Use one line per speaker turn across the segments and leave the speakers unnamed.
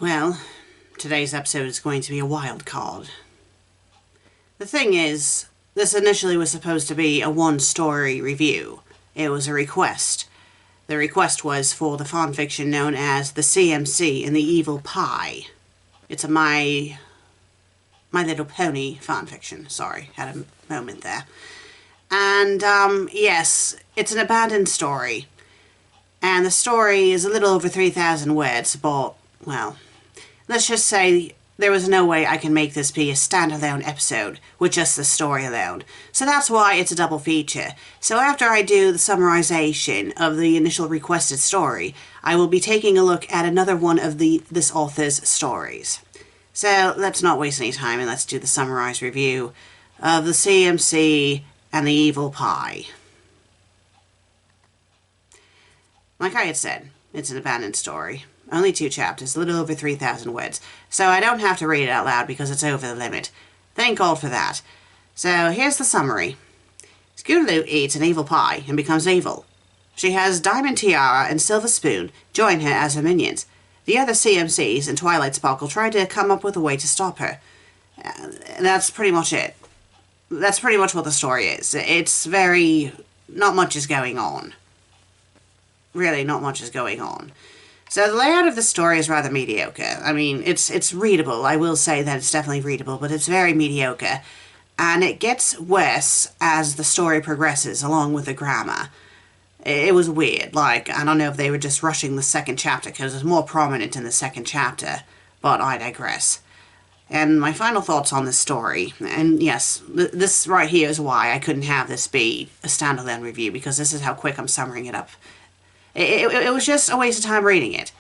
Well, today's episode is going to be a wild card. The thing is, this initially was supposed to be a one-story review. It was a request. The request was for the fanfiction known as The CMC and the Evil Pie. It's a My Little Pony fanfiction. Sorry, had a moment there. And, yes, it's an abandoned story. And the story is a little over 3,000 words, but, well, let's just say there was no way I can make this be a standalone episode with just the story alone. So that's why it's a double feature. So after I do the summarization of the initial requested story, I will be taking a look at another one of this author's stories. So let's not waste any time and let's do the summarized review of The CMC and the Evil Pie. Like I had said, it's an abandoned story. Only 2 chapters, a little over 3,000 words, so I don't have to read it out loud because it's over the limit. Thank God for that. So here's the summary. Scootaloo eats an evil pie and becomes evil. She has Diamond Tiara and Silver Spoon join her as her minions. The other CMCs and Twilight Sparkle try to come up with a way to stop her. That's pretty much it. That's pretty much what the story is. It's not much is going on. Really, not much is going on. So the layout of the story is rather mediocre. I mean, it's readable. I will say that it's definitely readable, but it's very mediocre. And it gets worse as the story progresses, along with the grammar. It was weird. Like, I don't know if they were just rushing the second chapter, because it's more prominent in the second chapter. But I digress. And my final thoughts on this story, and yes, this right here is why I couldn't have this be a standalone review, because this is how quick I'm summarizing it up. It was just a waste of time reading it.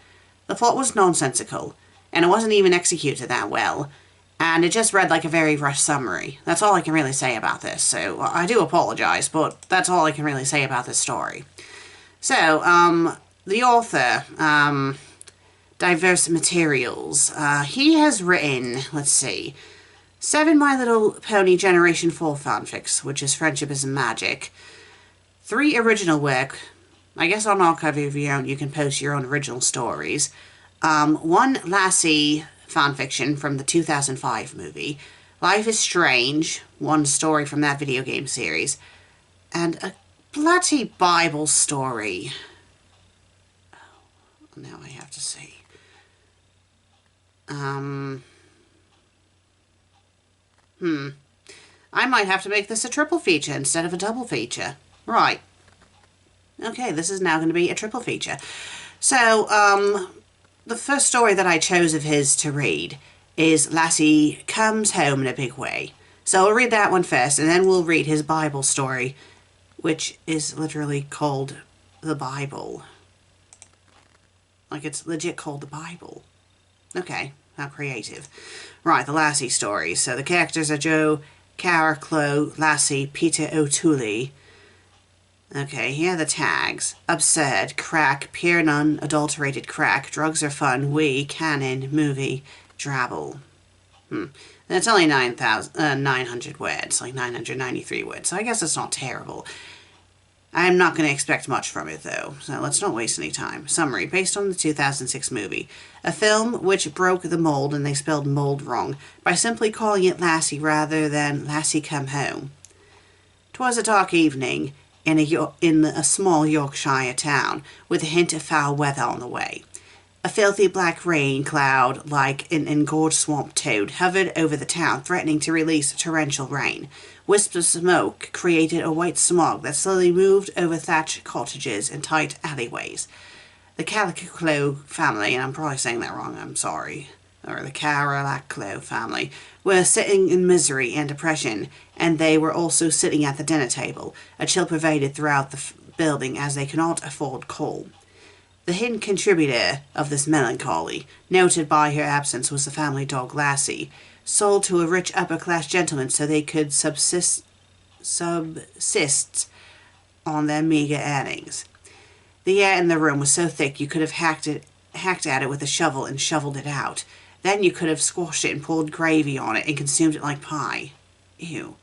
The plot was nonsensical, and it wasn't even executed that well, and it just read like a very rushed summary. That's all I can really say about this, so I do apologize, but that's all I can really say about this story. So, the author, DiverseMaterials, he has written, let's see, 7 My Little Pony Generation 4 fanfics, which is Friendship Isn't Magic, 3 original work. I guess on Archive of Your Own you can post your own original stories. 1 Lassie fanfiction from the 2005 movie. Life is Strange, 1 story from that video game series. And a bloody Bible story. Oh, now I have to see. I might have to make this a triple feature instead of a double feature. Right. Okay, this is now going to be a triple feature. So, the first story that I chose of his to read is Lassie Comes Home in a Big Way. So we'll read that one first, and then we'll read his Bible story, which is literally called the Bible. Like, it's legit called the Bible. Okay, how creative. Right, the Lassie story. So the characters are Joe, Cara, Chloe, Lassie, Peter O'Toole. Okay, here are the tags. Absurd, crack, pure non-adulterated crack, drugs are fun, we, canon, movie, drabble. And it's only 900 words, like 993 words, so I guess it's not terrible. I'm not going to expect much from it, though, so let's not waste any time. Summary, based on the 2006 movie. A film which broke the mold, and they spelled mold wrong, by simply calling it Lassie rather than Lassie Come Home. 'Twas a dark evening in a small Yorkshire town, with a hint of foul weather on the way. A filthy black rain cloud, like an engorged swamp toad, hovered over the town, threatening to release torrential rain. Wisps of smoke created a white smog that slowly moved over thatched cottages and tight alleyways. The Calico family, and I'm probably saying that wrong, I'm sorry, or the Carolaclo family, were sitting in misery and depression, and they were also sitting at the dinner table. A chill pervaded throughout the building as they could not afford coal. The hidden contributor of this melancholy, noted by her absence, was the family dog Lassie, sold to a rich upper-class gentleman so they could subsist on their meagre earnings. The air in the room was so thick you could have hacked at it with a shovel and shoveled it out. Then you could have squashed it and poured gravy on it and consumed it like pie. Ew.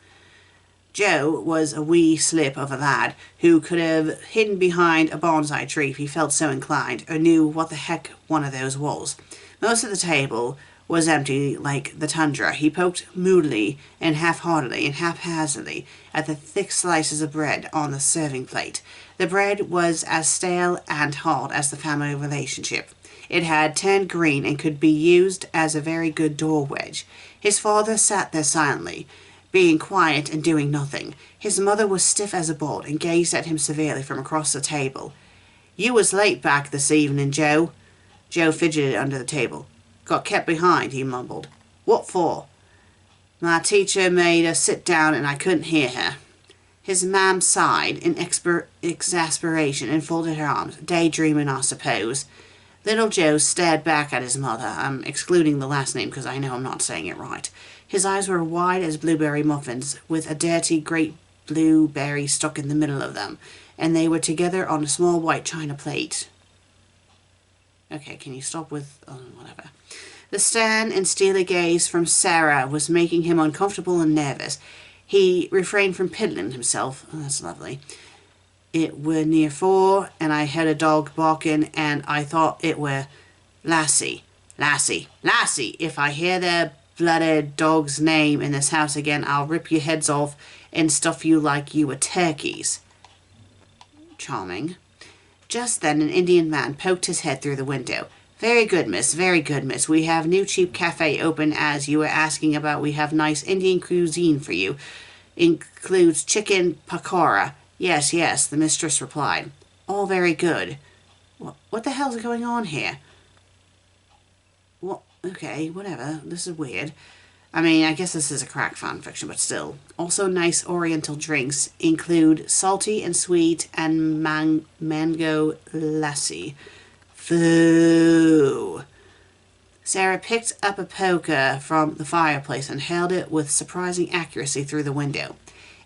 Joe was a wee slip of a lad who could have hidden behind a bonsai tree if he felt so inclined, or knew what the heck one of those was. Most of the table was empty like the tundra. He poked moodily and half-heartedly and haphazardly at the thick slices of bread on the serving plate. The bread was as stale and hard as the family relationship. It had turned green and could be used as a very good door wedge. His father sat there silently, being quiet and doing nothing. His mother was stiff as a board and gazed at him severely from across the table. "You was late back this evening, Joe." Joe fidgeted under the table. "Got kept behind," he mumbled. "What for?" "My teacher made us sit down and I couldn't hear her." His mam sighed in exasperation and folded her arms. "Daydreaming, I suppose." Little Joe stared back at his mother. I'm excluding the last name because I know I'm not saying it right. His eyes were wide as blueberry muffins, with a dirty great blueberry stuck in the middle of them, and they were together on a small white china plate. Okay, can you stop with... whatever. The stern and steely gaze from Sarah was making him uncomfortable and nervous. He refrained from piddling himself. Oh, that's lovely. "It were near 4, and I heard a dog barking, and I thought it were Lassie. Lassie. Lassie! If I hear their blooded dog's name in this house again, I'll rip your heads off and stuff you like you were turkeys." Charming. Just then an Indian man poked his head through the window. "Very good, miss. Very good, miss. We have new cheap cafe open as you were asking about. We have nice Indian cuisine for you. Includes chicken pakora." Yes, yes, the mistress replied. "All very good." What the hell's going on here? Well, okay, whatever. This is weird. I mean, I guess this is a crack fan fiction, but still. Also nice oriental drinks include salty and sweet and mango lassi. Foo. Sarah picked up a poker from the fireplace and held it with surprising accuracy through the window.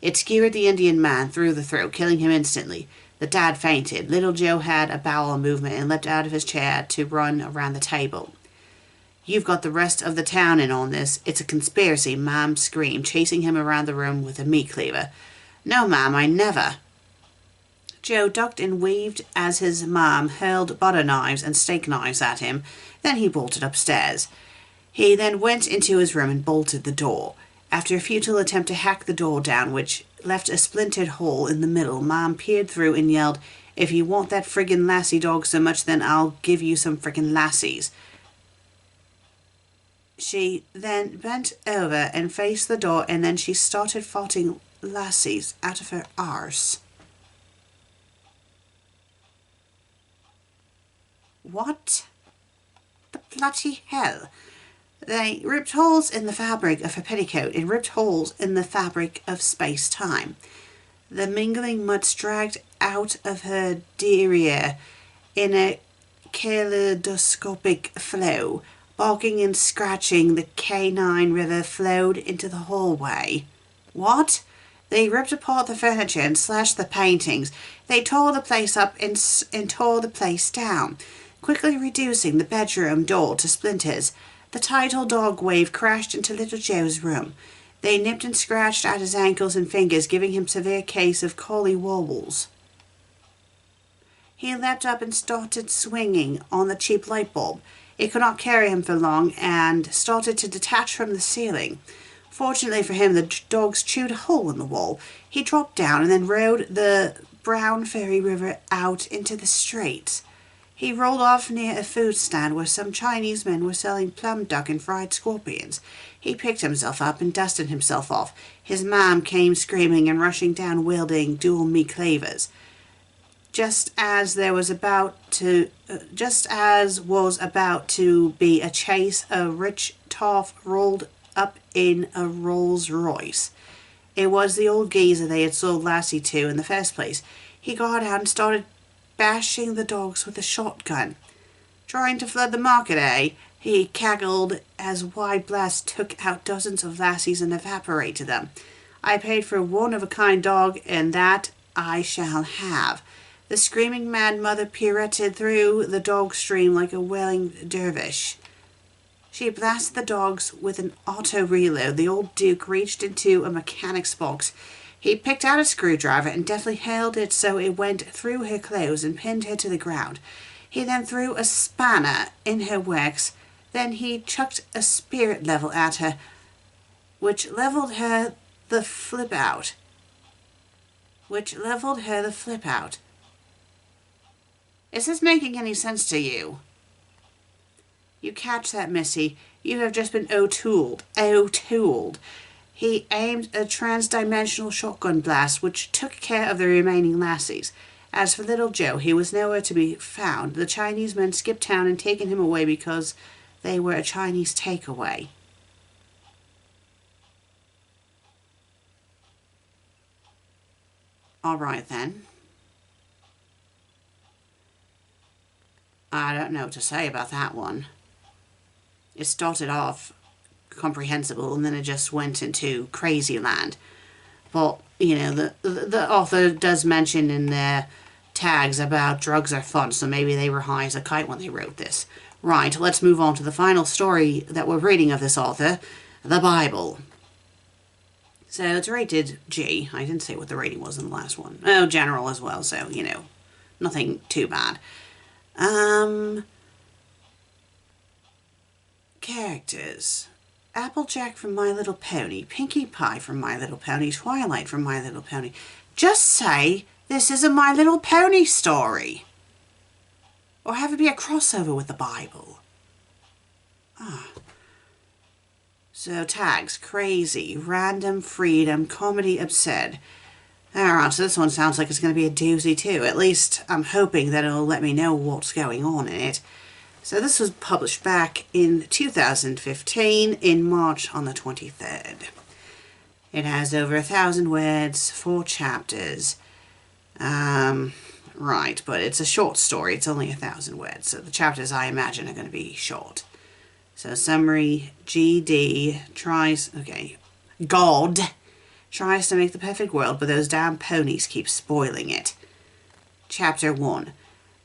It skewered the Indian man through the throat, killing him instantly. The dad fainted. Little Joe had a bowel movement and leapt out of his chair to run around the table. "You've got the rest of the town in on this. It's a conspiracy," Mom screamed, chasing him around the room with a meat cleaver. "No, Mom, I never." Joe ducked and weaved as his mom hurled butter knives and steak knives at him. Then he bolted upstairs. He then went into his room and bolted the door. After a futile attempt to hack the door down, which left a splintered hole in the middle, Mom peered through and yelled, "If you want that friggin' lassie dog so much, then I'll give you some friggin' lassies." She then bent over and faced the door, and then she started farting lassies out of her arse. What the bloody hell? They ripped holes in the fabric of her petticoat and ripped holes in the fabric of space-time. The mingling mud dragged out of her derriere in a kaleidoscopic flow. Barking and scratching, the canine river flowed into the hallway. What? They ripped apart the furniture and slashed the paintings. They tore the place up and tore the place down, quickly reducing the bedroom door to splinters. The title dog wave crashed into Little Joe's room. They nipped and scratched at his ankles and fingers, giving him a severe case of collie wobbles. He leapt up and started swinging on the cheap light bulb. It could not carry him for long and started to detach from the ceiling. Fortunately for him, the dogs chewed a hole in the wall. He dropped down and then rode the brown fairy river out into the street. He rolled off near a food stand where some Chinese men were selling plum duck and fried scorpions. He picked himself up and dusted himself off. His mom came screaming and rushing down wielding dual meat clavers. Just as was about to be a chase, a rich toff rolled up in a Rolls Royce. It was the old geezer they had sold Lassie to in the first place. He got out and started bashing the dogs with a shotgun. "Trying to flood the market, eh?" He cackled as Wide Blast took out dozens of lassies and evaporated them. "I paid for a one-of-a-kind dog, and that I shall have." The screaming mad mother pirouetted through the dog stream like a wailing dervish. She blasted the dogs with an auto reload. The old Duke reached into a mechanic's box. He picked out a screwdriver and deftly held it so it went through her clothes and pinned her to the ground. He then threw a spanner in her works. Then he chucked a spirit level at her, which leveled her the flip out. Is this making any sense to you? You catch that, Missy? You have just been O'Tooled. He aimed a trans-dimensional shotgun blast, which took care of the remaining lassies. As for little Joe, he was nowhere to be found. The Chinese men skipped town and taken him away because they were a Chinese takeaway. All right, then. I don't know what to say about that one. It started off comprehensible and then it just went into crazy land. But, you know, the author does mention in their tags about drugs are fun, so maybe they were high as a kite when they wrote this. Right, let's move on to the final story that we're reading of this author, the Bible. So it's rated G. I didn't say what the rating was in the last one. Oh, general as well, so, you know, nothing too bad. Characters. Applejack from My Little Pony, Pinkie Pie from My Little Pony, Twilight from My Little Pony. Just say this is a My Little Pony story. Or have it be a crossover with the Bible. So tags, crazy, random, freedom, comedy, absurd. Alright, so this one sounds like it's going to be a doozy too. At least I'm hoping that it'll let me know what's going on in it. So this was published back in 2015 in March on the 23rd. It has over 1,000 words, 4 chapters. Right, but it's a short story. It's only 1,000 words, so the chapters I imagine are going to be short. So summary, God tries to make the perfect world, but those damn ponies keep spoiling it. Chapter 1.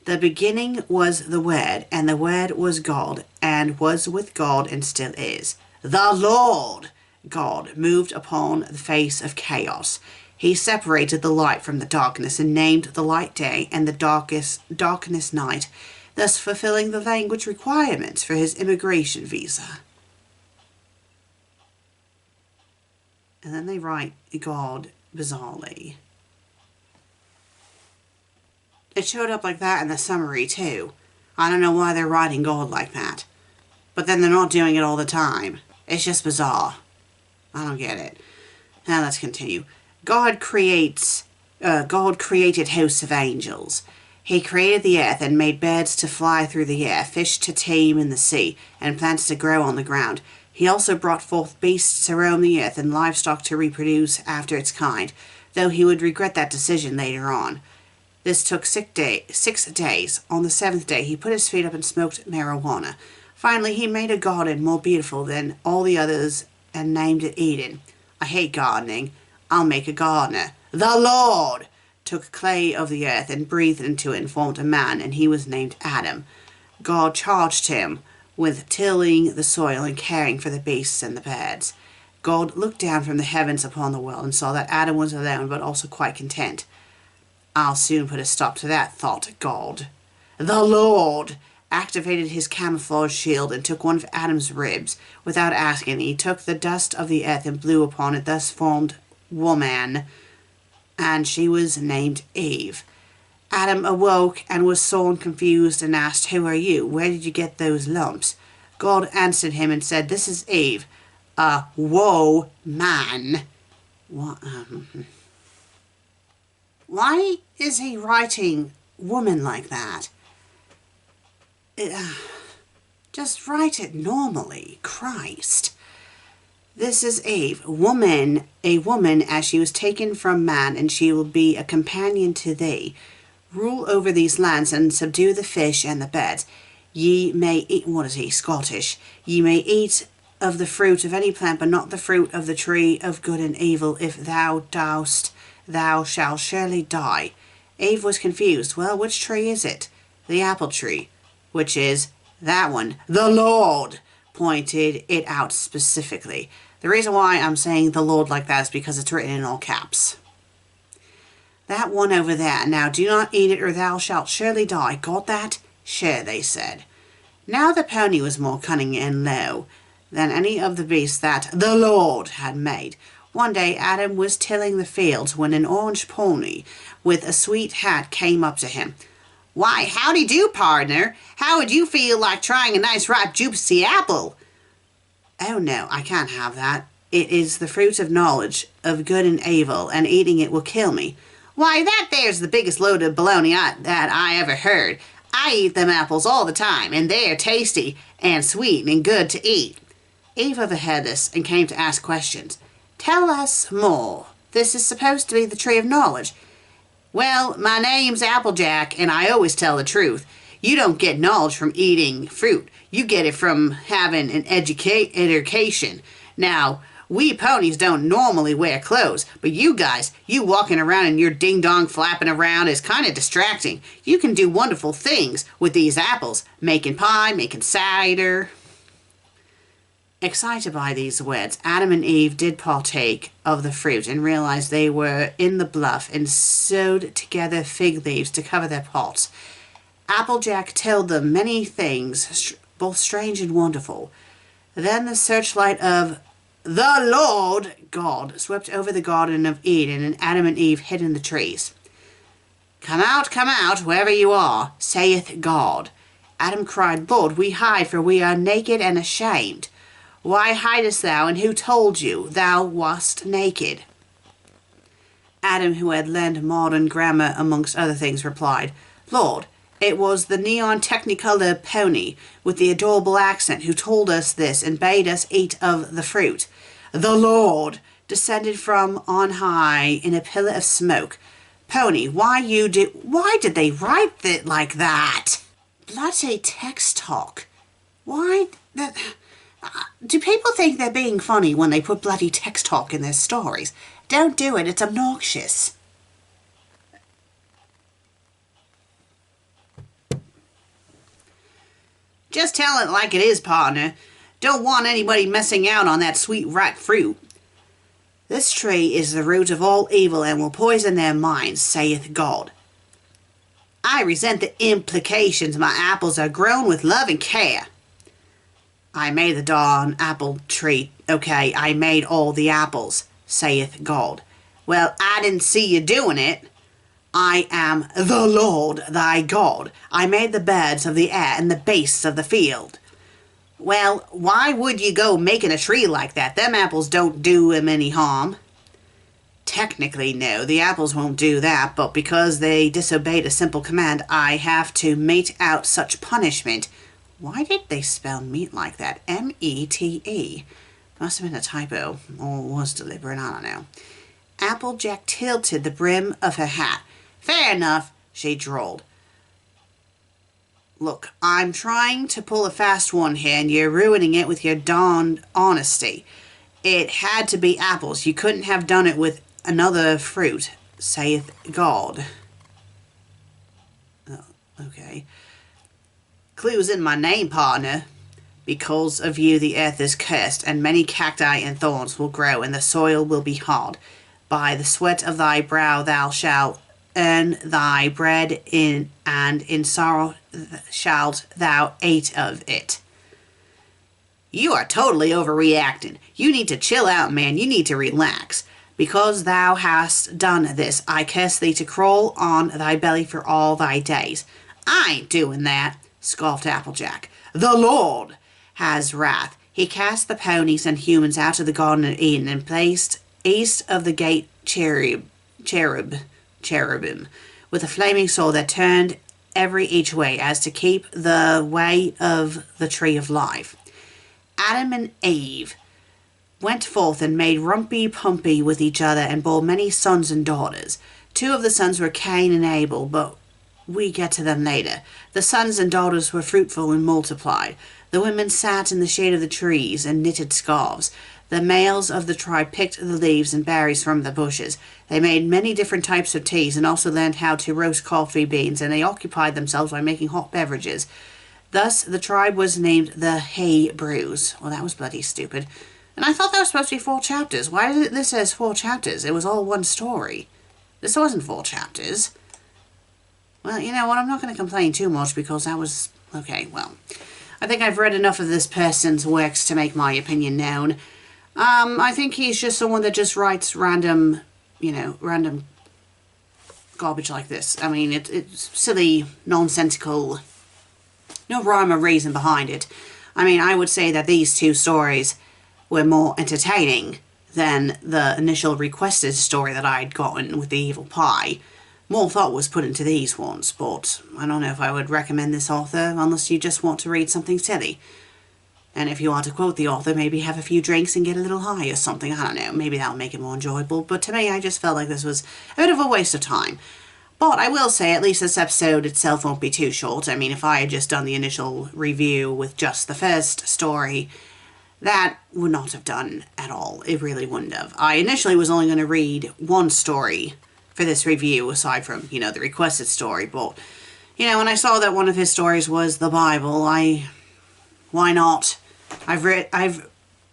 The beginning was the Word, and the Word was God, and was with God, and still is. The Lord God moved upon the face of chaos. He separated the light from the darkness, and named the light day, and the darkness night, thus fulfilling the language requirements for his immigration visa. And then they write God bizarrely. It showed up like that in the summary too. I don't know why they're writing God like that. But then they're not doing it all the time. It's just bizarre. I don't get it. Now let's continue. God created hosts of angels. He created the earth and made birds to fly through the air, fish to tame in the sea, and plants to grow on the ground. He also brought forth beasts to roam the earth and livestock to reproduce after its kind, though he would regret that decision later on. This took 6 days. On the 7th day, he put his feet up and smoked marijuana. Finally, he made a garden more beautiful than all the others and named it Eden. I hate gardening. I'll make a gardener. The Lord took clay of the earth and breathed into it and formed a man, and he was named Adam. God charged him with tilling the soil and caring for the beasts and the birds. God looked down from the heavens upon the world and saw that Adam was alone, but also quite content. I'll soon put a stop to that, thought God. The Lord activated his camouflage shield and took one of Adam's ribs. Without asking, he took the dust of the earth and blew upon it, thus formed woman, and she was named Eve. Adam awoke and was sore and confused and asked, "Who are you? Where did you get those lumps?" God answered him and said, "This is Eve, a woman." What? Why is he writing woman like that? Just write it normally. Christ. This is Eve, a woman as she was taken from man, and she will be a companion to thee. Rule over these lands and subdue the fish and the birds. Ye may eat, what is he, Scottish? Ye may eat of the fruit of any plant, but not the fruit of the tree of good and evil. If thou dost, thou shalt surely die. Eve was confused. Well, which tree is it? The apple tree, which is that one. The Lord pointed it out specifically. The reason why I'm saying the Lord like that is because it's written in all caps. That one over there. Now do not eat it or thou shalt surely die. Got that? Sure, they said. Now the pony was more cunning and low than any of the beasts that the Lord had made. One day Adam was tilling the fields when an orange pony with a sweet hat came up to him. "Why, howdy do, partner. How would you feel like trying a nice ripe juicy apple?" "Oh no, I can't have that. It is the fruit of knowledge of good and evil, and eating it will kill me." "Why, that there's the biggest load of baloney that I ever heard. I eat them apples all the time, and they're tasty and sweet and good to eat." Eve overheard this and came to ask questions. "Tell us more. This is supposed to be the tree of knowledge." "Well, my name's Applejack, and I always tell the truth. You don't get knowledge from eating fruit. You get it from having an education. Now, we ponies don't normally wear clothes, but you guys, you walking around in your ding-dong flapping around is kind of distracting. You can do wonderful things with these apples, making pie, making cider." Excited by these words, Adam and Eve did partake of the fruit and realized they were in the bluff and sewed together fig leaves to cover their pots. Applejack told them many things, both strange and wonderful. Then the searchlight of the Lord God swept over the Garden of Eden, and Adam and Eve hid in the trees. come out, wherever you are, saith God." Adam cried, "Lord, we hide, for we are naked and ashamed." "Why hidest thou, and who told you thou wast naked?" Adam, who had learned modern grammar amongst other things, replied, "Lord, it was the neon technicolor pony with the adorable accent who told us this and bade us eat of the fruit. The Lord descended from on high in a pillar of smoke. Pony, why did they write it like that? Bloody text talk. Why that? Do people think they're being funny when they put bloody text talk in their stories? Don't do it, it's obnoxious." "Just tell it like it is, partner. Don't want anybody messing out on that sweet ripe fruit." "This tree is the root of all evil and will poison their minds, saith God." "I resent the implications. My apples are grown with love and care." "I made the darn apple tree. Okay, I made all the apples, saith God." "Well, I didn't see you doing it." "I am the Lord thy God. I made the birds of the air and the beasts of the field." "Well, why would you go making a tree like that? Them apples don't do him any harm." "Technically, no, the apples won't do that, but because they disobeyed a simple command, I have to mete out such punishment." Why did they spell meat like that? M-E-T-E. Must have been a typo, or was deliberate, I don't know. Applejack tilted the brim of her hat. "Fair enough," she drawled. "Look, I'm trying to pull a fast one here, and you're ruining it with your darned honesty. It had to be apples. You couldn't have done it with another fruit, saith God." Oh, okay. "Clue's in my name, partner. Because of you the earth is cursed, and many cacti and thorns will grow, and the soil will be hard. By the sweat of thy brow thou shalt earn thy bread, and in sorrow shalt thou eat of it." You are totally overreacting. You need to chill out, man. You need to relax. "Because thou hast done this, I curse thee to crawl on thy belly for all thy days." "I ain't doing that," scoffed Applejack. "The Lord has wrath. He cast the ponies and humans out of the Garden of Eden and placed east of the gate cherubim with a flaming sword that turned every each way as to keep the way of the tree of life. Adam and Eve went forth and made rumpy-pumpy with each other and bore many sons and daughters. Two of the sons were Cain and Abel, but we get to them later. The sons and daughters were fruitful and multiplied. The women sat in the shade of the trees and knitted scarves. The males of the tribe picked the leaves and berries from the bushes. They made many different types of teas and also learned how to roast coffee beans, and they occupied themselves by making hot beverages. Thus the tribe was named the Hebrews. Well, that was bloody stupid. And I thought that was supposed to be 4 chapters. Why did this says 4 chapters? It was all one story. This wasn't 4 chapters. Well, you know what? I'm not going to complain too much because that was... Okay, well... I think I've read enough of this person's works to make my opinion known. I think he's just someone that just writes random, you know, random garbage like this. I mean, it's silly, nonsensical, no rhyme or reason behind it. I mean, I would say that these two stories were more entertaining than the initial requested story that I'd gotten with the evil pie. More thought was put into these ones, but I don't know if I would recommend this author unless you just want to read something silly. And if you want to quote the author, maybe have a few drinks and get a little high or something. I don't know, maybe that'll make it more enjoyable. But to me, I just felt like this was a bit of a waste of time. But I will say, at least this episode itself won't be too short. I mean, if I had just done the initial review with just the first story, that would not have done at all. It really wouldn't have. I initially was only going to read one story for this review, aside from, you know, the requested story. But, you know, when I saw that one of his stories was the Bible, why not? I've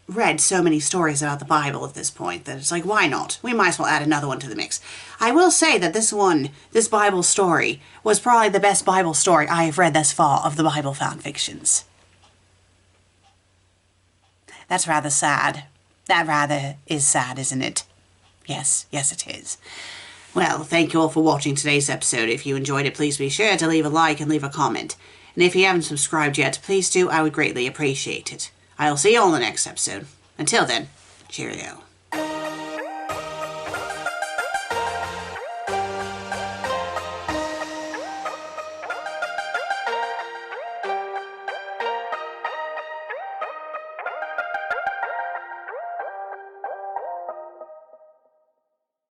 read so many stories about the Bible at this point that it's like, why not? We might as well add another one to the mix. I will say that this Bible story, was probably the best Bible story I have read thus far of the Bible fan fictions. That's rather sad. That rather is sad, isn't it? Yes, it is. Well, thank you all for watching today's episode. If you enjoyed it, please be sure to leave a like and leave a comment. And if you haven't subscribed yet, please do. I would greatly appreciate it. I'll see you all in the next episode. Until then, cheerio.